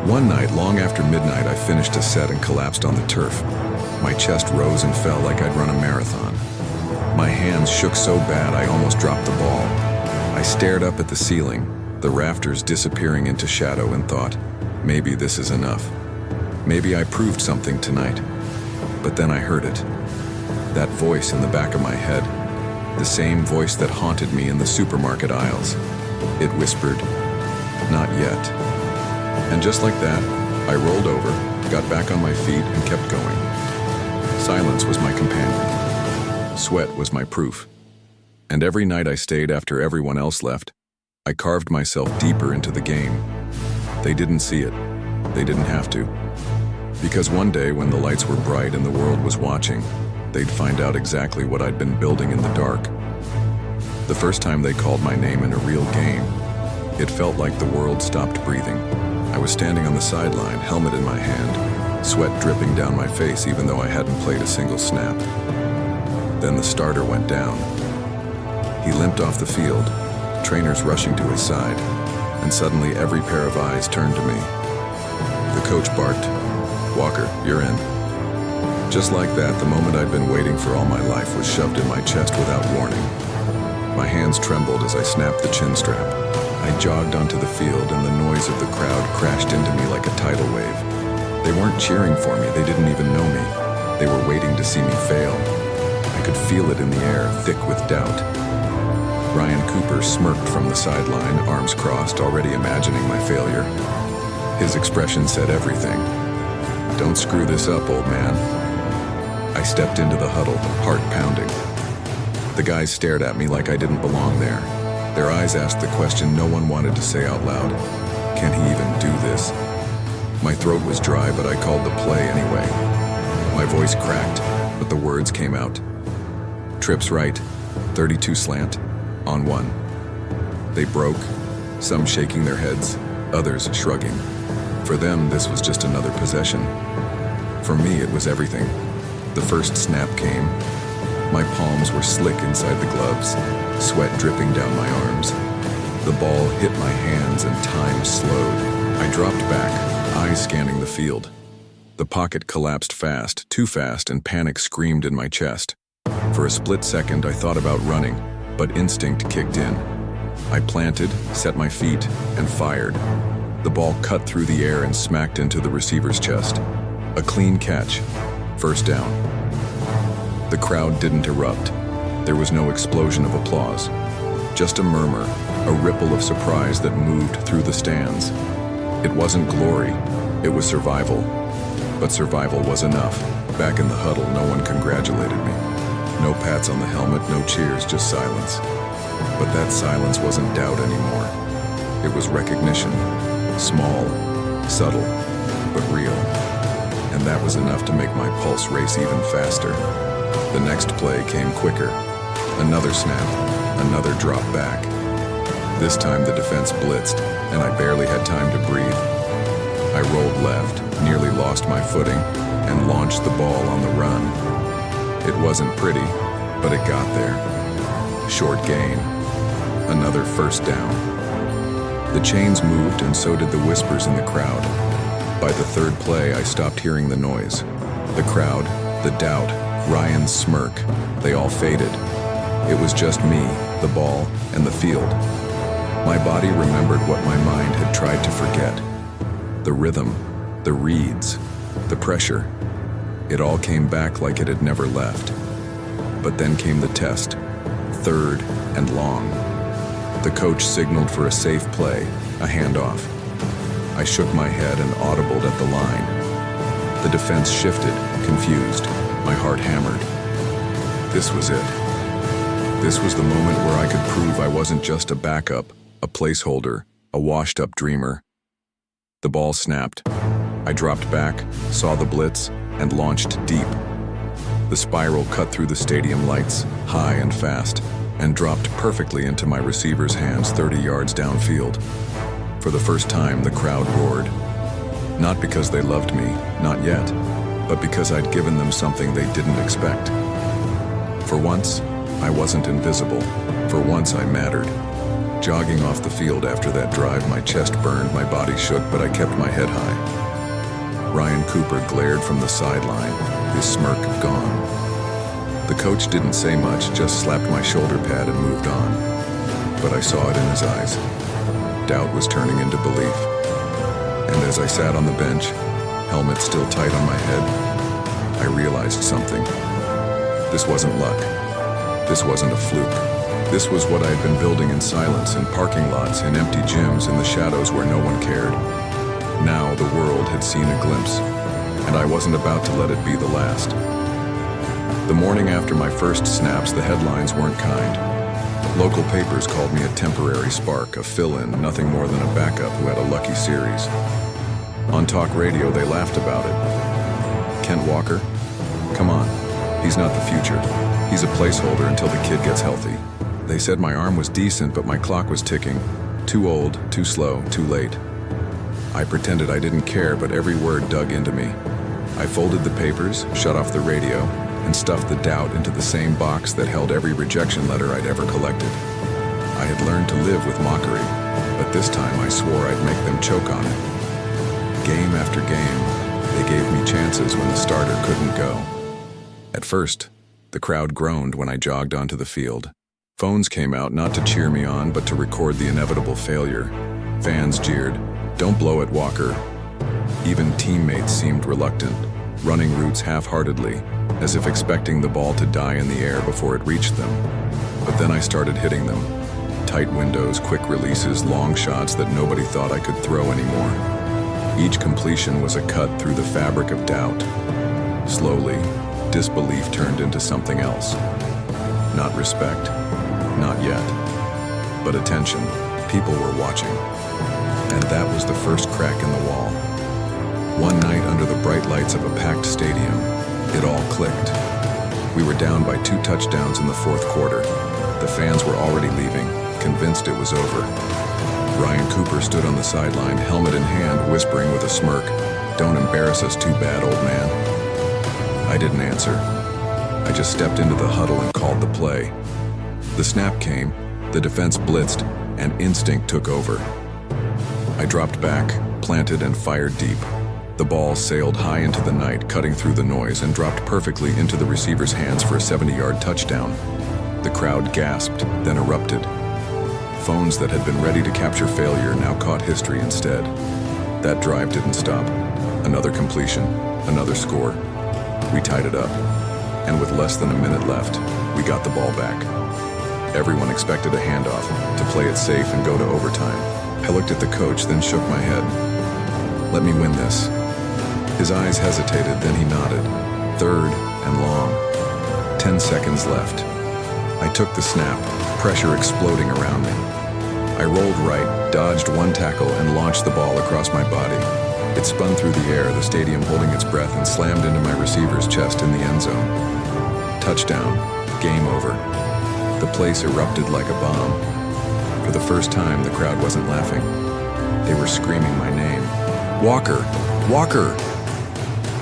One night, long after midnight, I finished a set and collapsed on the turf. My chest rose and fell like I'd run a marathon. My hands shook so bad I almost dropped the ball. I stared up at the ceiling, the rafters disappearing into shadow, and thought, maybe this is enough. Maybe I proved something tonight. But then I heard it. That voice in the back of my head. The same voice that haunted me in the supermarket aisles. It whispered, "Not yet." And just like that, I rolled over, got back on my feet, and kept going. Silence was my companion. Sweat was my proof. And every night I stayed after everyone else left, I carved myself deeper into the game. They didn't see it. They didn't have to. Because one day, when the lights were bright and the world was watching, they'd find out exactly what I'd been building in the dark. The first time they called my name in a real game, it felt like the world stopped breathing. I was standing on the sideline, helmet in my hand, sweat dripping down my face even though I hadn't played a single snap. Then the starter went down. He limped off the field, trainers rushing to his side, and suddenly every pair of eyes turned to me. The coach barked, "Walker, you're in." Just like that, the moment I'd been waiting for all my life was shoved in my chest without warning. My hands trembled as I snapped the chin strap. I jogged onto the field, and the noise of the crowd crashed into me like a tidal wave. They weren't cheering for me, they didn't even know me. They were waiting to see me fail. I could feel it in the air, thick with doubt. Ryan Cooper smirked from the sideline, arms crossed, already imagining my failure. His expression said everything. "Don't screw this up, old man." I stepped into the huddle, heart pounding. The guys stared at me like I didn't belong there. Their eyes asked the question no one wanted to say out loud. Can he even do this? My throat was dry, but I called the play anyway. My voice cracked, but the words came out. Trips right, 32 slant, on one. They broke, some shaking their heads, others shrugging. For them, this was just another possession. For me, it was everything. The first snap came. My palms were slick inside the gloves, sweat dripping down my arms. The ball hit my hands and time slowed. I dropped back, eyes scanning the field. The pocket collapsed fast, too fast, and panic screamed in my chest. For a split second, I thought about running, but instinct kicked in. I planted, set my feet, and fired. The ball cut through the air and smacked into the receiver's chest. A clean catch. First down. The crowd didn't erupt. There was no explosion of applause. Just a murmur, a ripple of surprise that moved through the stands. It wasn't glory, it was survival. But survival was enough. Back in the huddle, no one congratulated me. No pats on the helmet, no cheers, just silence. But that silence wasn't doubt anymore. It was recognition. Small, subtle, but real. And that was enough to make my pulse race even faster. The next play came quicker. Another snap, another drop back. This time the defense blitzed, and I barely had time to breathe. I rolled left, nearly lost my footing, and launched the ball on the run. It wasn't pretty, but it got there. Short gain. Another first down. The chains moved, and so did the whispers in the crowd. By the third play, I stopped hearing the noise. The crowd, the doubt, Ryan's smirk, they all faded. It was just me, the ball, and the field. My body remembered what my mind had tried to forget. The rhythm, the reads, the pressure. It all came back like it had never left. But then came the test, third and long. The coach signaled for a safe play, a handoff. I shook my head and audibled at the line. The defense shifted, confused. My heart hammered. This was it. This was the moment where I could prove I wasn't just a backup, a placeholder, a washed-up dreamer. The ball snapped. I dropped back, saw the blitz, and launched deep. The spiral cut through the stadium lights, high and fast, and dropped perfectly into my receiver's hands 30 yards downfield. For the first time, the crowd roared. Not because they loved me, not yet, but because I'd given them something they didn't expect. For once, I wasn't invisible. For once, I mattered. Jogging off the field after that drive, my chest burned, my body shook, but I kept my head high. Ryan Cooper glared from the sideline, his smirk gone. The coach didn't say much, just slapped my shoulder pad and moved on. But I saw it in his eyes. Doubt was turning into belief. And as I sat on the bench, helmet still tight on my head, I realized something. This wasn't luck. This wasn't a fluke. This was what I had been building in silence, in parking lots, in empty gyms, in the shadows where no one cared. Now the world had seen a glimpse, and I wasn't about to let it be the last. The morning after my first snaps, the headlines weren't kind. Local papers called me a temporary spark, a fill-in, nothing more than a backup who had a lucky series. On talk radio, they laughed about it. Kent Walker? Come on, he's not the future. He's a placeholder until the kid gets healthy. They said my arm was decent, but my clock was ticking. Too old, too slow, too late. I pretended I didn't care, but every word dug into me. I folded the papers, shut off the radio, and stuffed the doubt into the same box that held every rejection letter I'd ever collected. I had learned to live with mockery, but this time I swore I'd make them choke on it. Game after game, they gave me chances when the starter couldn't go. At first, the crowd groaned when I jogged onto the field. Phones came out not to cheer me on, but to record the inevitable failure. Fans jeered, "Don't blow it, Walker." Even teammates seemed reluctant, running routes half-heartedly, as if expecting the ball to die in the air before it reached them. But then I started hitting them. Tight windows, quick releases, long shots that nobody thought I could throw anymore. Each completion was a cut through the fabric of doubt. Slowly, disbelief turned into something else. Not respect. Not yet. But attention. People were watching. And that was the first crack in the wall. One night under the bright lights of a packed stadium, it all clicked. We were down by 2 touchdowns in the fourth quarter. The fans were already leaving, convinced it was over. Ryan Cooper stood on the sideline, helmet in hand, whispering with a smirk, "Don't embarrass us too bad, old man." I didn't answer. I just stepped into the huddle and called the play. The snap came, the defense blitzed, and instinct took over. I dropped back, planted, and fired deep. The ball sailed high into the night, cutting through the noise, and dropped perfectly into the receiver's hands for a 70-yard touchdown. The crowd gasped, then erupted. Phones that had been ready to capture failure now caught history instead. That drive didn't stop. Another completion, another score. We tied it up, and with less than a minute left, we got the ball back. Everyone expected a handoff, to play it safe and go to overtime. I looked at the coach, then shook my head. "Let me win this." His eyes hesitated, then he nodded. Third and long. 10 seconds left. I took the snap, pressure exploding around me. I rolled right, dodged one tackle, and launched the ball across my body. It spun through the air, the stadium holding its breath, and slammed into my receiver's chest in the end zone. Touchdown. Game over. The place erupted like a bomb. For the first time, the crowd wasn't laughing. They were screaming my name. "Walker! Walker!"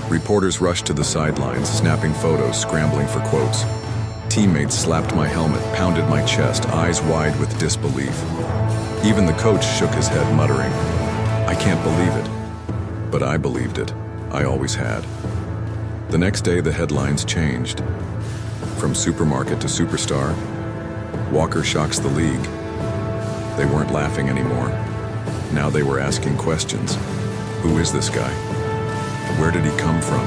Reporters rushed to the sidelines, snapping photos, scrambling for quotes. Teammates slapped my helmet, pounded my chest, eyes wide with disbelief. Even the coach shook his head, muttering, "I can't believe it." But I believed it. I always had. The next day, the headlines changed. From supermarket to superstar, Walker shocks the league. They weren't laughing anymore. Now they were asking questions. Who is this guy? Where did he come from?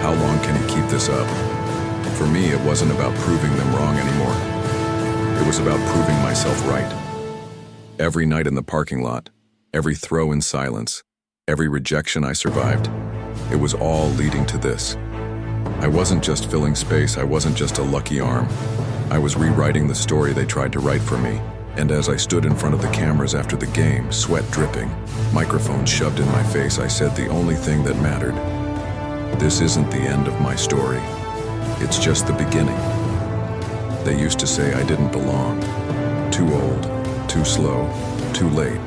How long can he keep this up? For me, it wasn't about proving them wrong anymore. It was about proving myself right. Every night in the parking lot, every throw in silence, every rejection I survived, it was all leading to this. I wasn't just filling space, I wasn't just a lucky arm. I was rewriting the story they tried to write for me, and as I stood in front of the cameras after the game, sweat dripping, microphone shoved in my face, I said the only thing that mattered. This isn't the end of my story. It's just the beginning. They used to say I didn't belong. Too old, too slow, too late.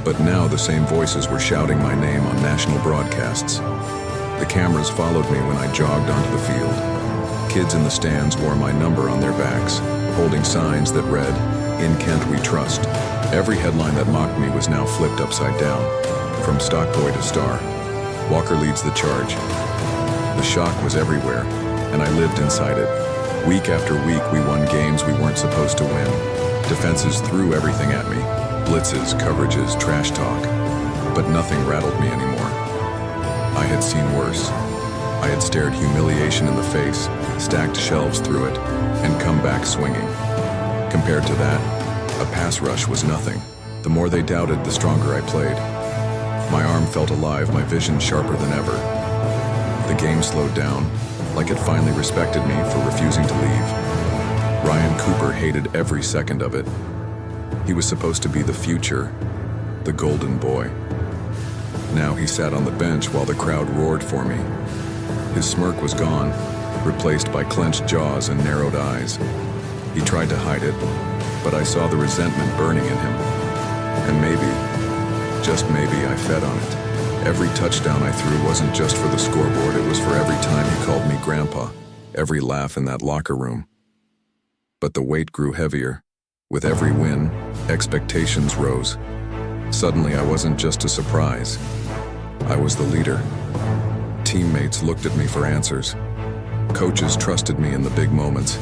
But now the same voices were shouting my name on national broadcasts. The cameras followed me when I jogged onto the field. Kids in the stands wore my number on their backs, holding signs that read, "In Kent we trust." Every headline that mocked me was now flipped upside down, from stock boy to star. Walker leads the charge. The shock was everywhere, and I lived inside it. Week after week, we won games we weren't supposed to win. Defenses threw everything at me. Blitzes, coverages, trash talk. But nothing rattled me anymore. I had seen worse. I had stared humiliation in the face, stacked shelves through it, and come back swinging. Compared to that, a pass rush was nothing. The more they doubted, the stronger I played. My arm felt alive, my vision sharper than ever. The game slowed down, like it finally respected me for refusing to leave. Ryan Cooper hated every second of it. He was supposed to be the future, the golden boy. Now he sat on the bench while the crowd roared for me. His smirk was gone, replaced by clenched jaws and narrowed eyes. He tried to hide it, but I saw the resentment burning in him. And maybe, just maybe, I fed on it. Every touchdown I threw wasn't just for the scoreboard, it was for every time he called me Grandpa, every laugh in that locker room. But the weight grew heavier. With every win, expectations rose. Suddenly, I wasn't just a surprise. I was the leader. Teammates looked at me for answers. Coaches trusted me in the big moments.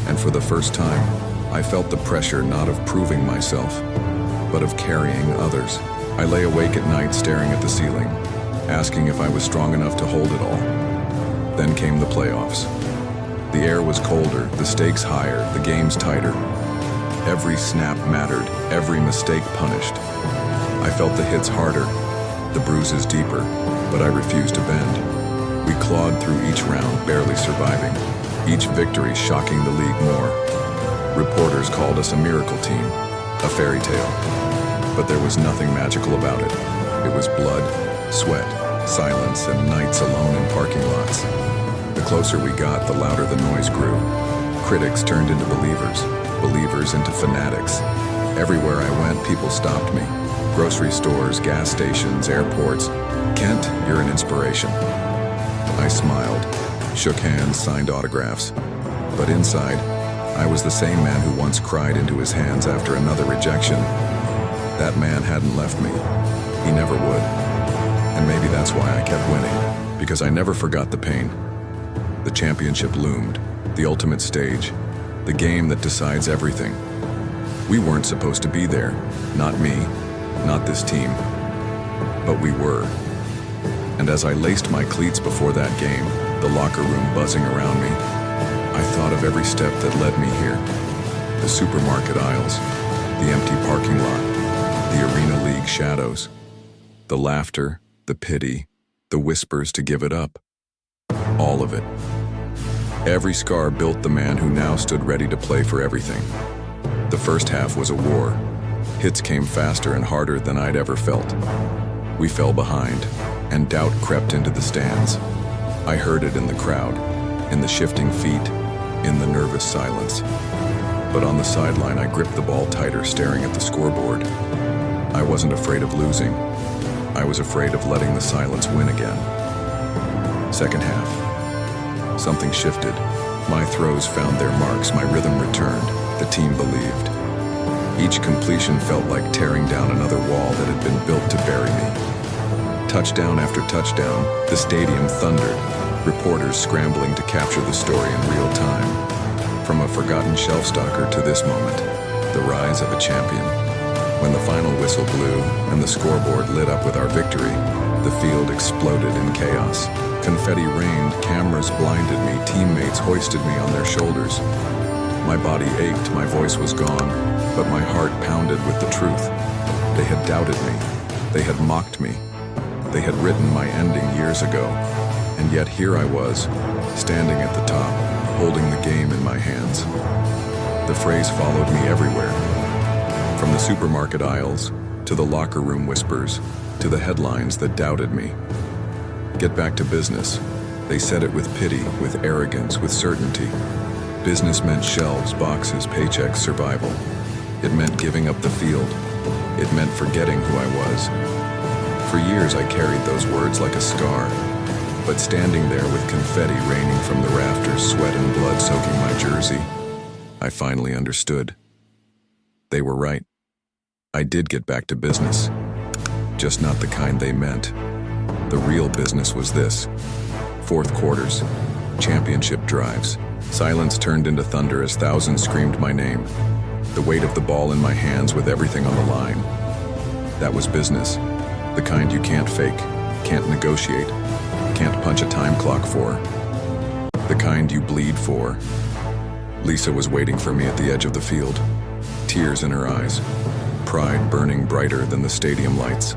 And for the first time, I felt the pressure not of proving myself, but of carrying others. I lay awake at night staring at the ceiling, asking if I was strong enough to hold it all. Then came the playoffs. The air was colder, the stakes higher, the games tighter. Every snap mattered, every mistake punished. I felt the hits harder, the bruises deeper, but I refused to bend. We clawed through each round, barely surviving, each victory shocking the league more. Reporters called us a miracle team, a fairy tale. But there was nothing magical about it. It was blood, sweat, silence, and nights alone in parking lots. The closer we got, the louder the noise grew. Critics turned into believers, believers into fanatics. Everywhere I went, people stopped me. Grocery stores, gas stations, airports. "Kent, you're an inspiration." I smiled, shook hands, signed autographs. But inside, I was the same man who once cried into his hands after another rejection. That man hadn't left me. He never would. And maybe that's why I kept winning, because I never forgot the pain. The championship loomed, the ultimate stage, the game that decides everything. We weren't supposed to be there. Not me, not this team. But we were. And as I laced my cleats before that game, the locker room buzzing around me, I thought of every step that led me here. The supermarket aisles, the empty parking lot, the Arena League shadows, the laughter, the pity, the whispers to give it up. All of it. Every scar built the man who now stood ready to play for everything. The first half was a war. Hits came faster and harder than I'd ever felt. We fell behind, and doubt crept into the stands. I heard it in the crowd, in the shifting feet, in the nervous silence. But on the sideline, I gripped the ball tighter, staring at the scoreboard. I wasn't afraid of losing. I was afraid of letting the silence win again. Second half. Something shifted. My throws found their marks, my rhythm returned. The team believed. Each completion felt like tearing down another wall that had been built to bury me. Touchdown after touchdown, the stadium thundered, reporters scrambling to capture the story in real time. From a forgotten shelf stalker to this moment, the rise of a champion. When the final whistle blew and the scoreboard lit up with our victory, the field exploded in chaos. Confetti rained, cameras blinded me, teammates hoisted me on their shoulders. My body ached, my voice was gone, but my heart pounded with the truth. They had doubted me. They had mocked me. They had written my ending years ago. And yet here I was, standing at the top, holding the game in my hands. The phrase followed me everywhere, from the supermarket aisles, to the locker room whispers, to the headlines that doubted me. Get back to business. They said it with pity, with arrogance, with certainty. Business meant shelves, boxes, paychecks, survival. It meant giving up the field. It meant forgetting who I was. For years I carried those words like a scar, but standing there with confetti raining from the rafters, sweat and blood soaking my jersey, I finally understood. They were right. I did get back to business, just not the kind they meant. The real business was this: fourth quarters, championship drives. Silence turned into thunder as thousands screamed my name. The weight of the ball in my hands with everything on the line. That was business. The kind you can't fake, can't negotiate, can't punch a time clock for. The kind you bleed for. Lisa was waiting for me at the edge of the field, tears in her eyes, pride burning brighter than the stadium lights.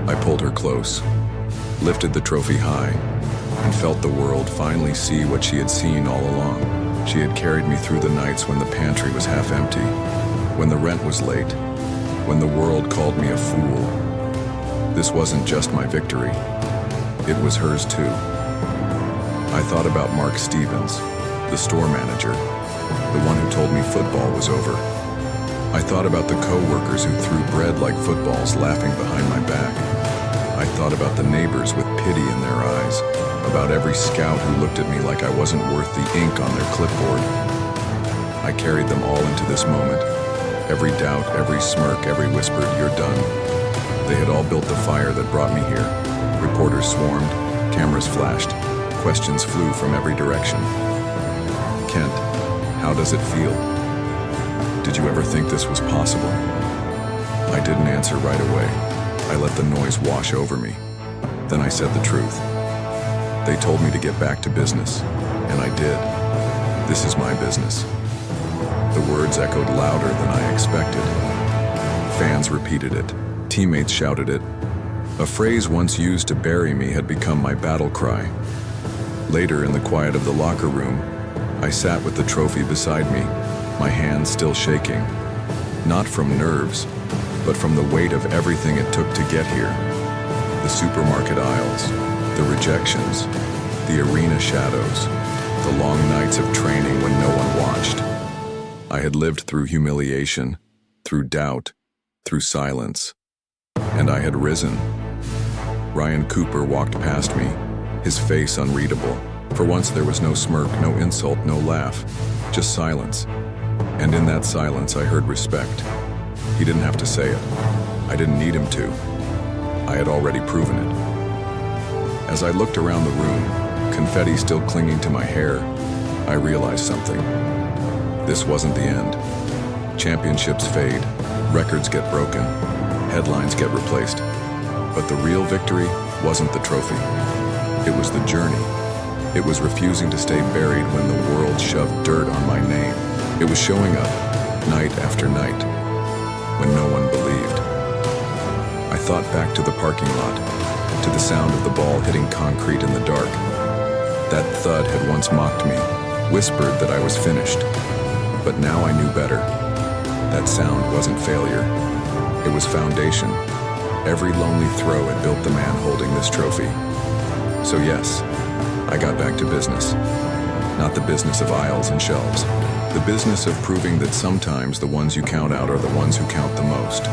I pulled her close, lifted the trophy high, and felt the world finally see what she had seen all along. She had carried me through the nights when the pantry was half empty, when the rent was late, when the world called me a fool. This wasn't just my victory, it was hers too. I thought about Mark Stevens, the store manager, the one who told me football was over. I thought about the co-workers who threw bread like footballs laughing behind my back. I thought about the neighbors with pity in their eyes, about every scout who looked at me like I wasn't worth the ink on their clipboard. I carried them all into this moment. Every doubt, every smirk, every whispered, "You're done." They had all built the fire that brought me here. Reporters swarmed, cameras flashed, questions flew from every direction. "Kent, how does it feel? Did you ever think this was possible?" I didn't answer right away. I let the noise wash over me. Then I said the truth. They told me to get back to business, and I did. This is my business. The words echoed louder than I expected. Fans repeated it. Teammates shouted it. A phrase once used to bury me had become my battle cry. Later, in the quiet of the locker room, I sat with the trophy beside me, my hands still shaking. Not from nerves, but from the weight of everything it took to get here. The supermarket aisles, the rejections, the arena shadows, the long nights of training when no one watched. I had lived through humiliation, through doubt, through silence, and I had risen. Ryan Cooper walked past me, his face unreadable. For once there was no smirk, no insult, no laugh, just silence. And in that silence I heard respect. He didn't have to say it. I didn't need him to. I had already proven it. As I looked around the room, confetti still clinging to my hair, I realized something. This wasn't the end. Championships fade, records get broken, headlines get replaced. But the real victory wasn't the trophy. It was the journey. It was refusing to stay buried when the world shoved dirt on my name. It was showing up, night after night, when no one believed. I thought back to the parking lot, to the sound of the ball hitting concrete in the dark. That thud had once mocked me, whispered that I was finished. But now I knew better. That sound wasn't failure. It was foundation. Every lonely throw had built the man holding this trophy. So yes, I got back to business. Not the business of aisles and shelves. The business of proving that sometimes the ones you count out are the ones who count the most.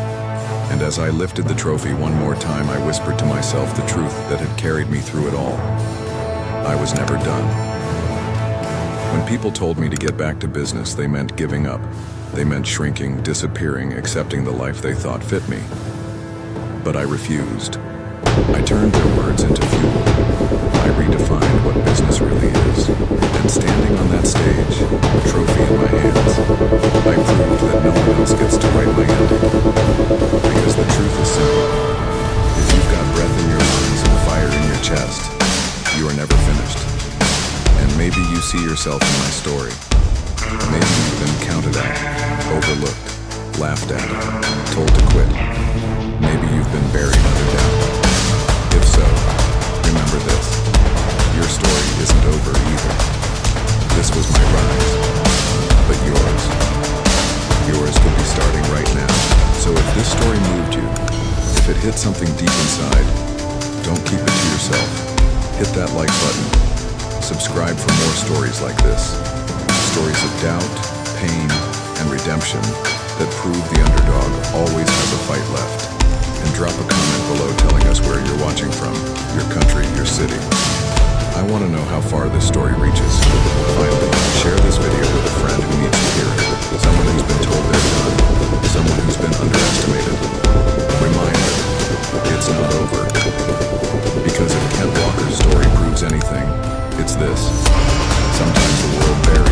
And as I lifted the trophy one more time, I whispered to myself the truth that had carried me through it all. I was never done. When people told me to get back to business, they meant giving up. They meant shrinking, disappearing, accepting the life they thought fit me. But I refused. I turned their words into fuel. I redefined what business really is. And standing on that stage, trophy in my hands, I proved that no one else gets to write my ending. Because the truth is simple. If you've got breath in your lungs and fire in your chest, you are never finished. And maybe you see yourself in my story. Maybe you've been counted out, overlooked, laughed at, told to quit. Maybe you've been buried under doubt. If so, remember this. Your story isn't over either. This was my rise. But yours could be starting right now. So if this story moved you, if it hit something deep inside, don't keep it to yourself. Hit that like button. Subscribe for more stories like this. Stories of doubt, pain, and redemption that prove the underdog always has a fight left. And drop a comment below telling us where you're watching from, your country, your city. I want to know how far this story reaches. Finally, share this video with a friend who needs to hear it. Someone who's been told they're done. Someone who's been underestimated. Reminder, it's not over. Because if Kent Walker's story proves anything, it's this. Sometimes the world buries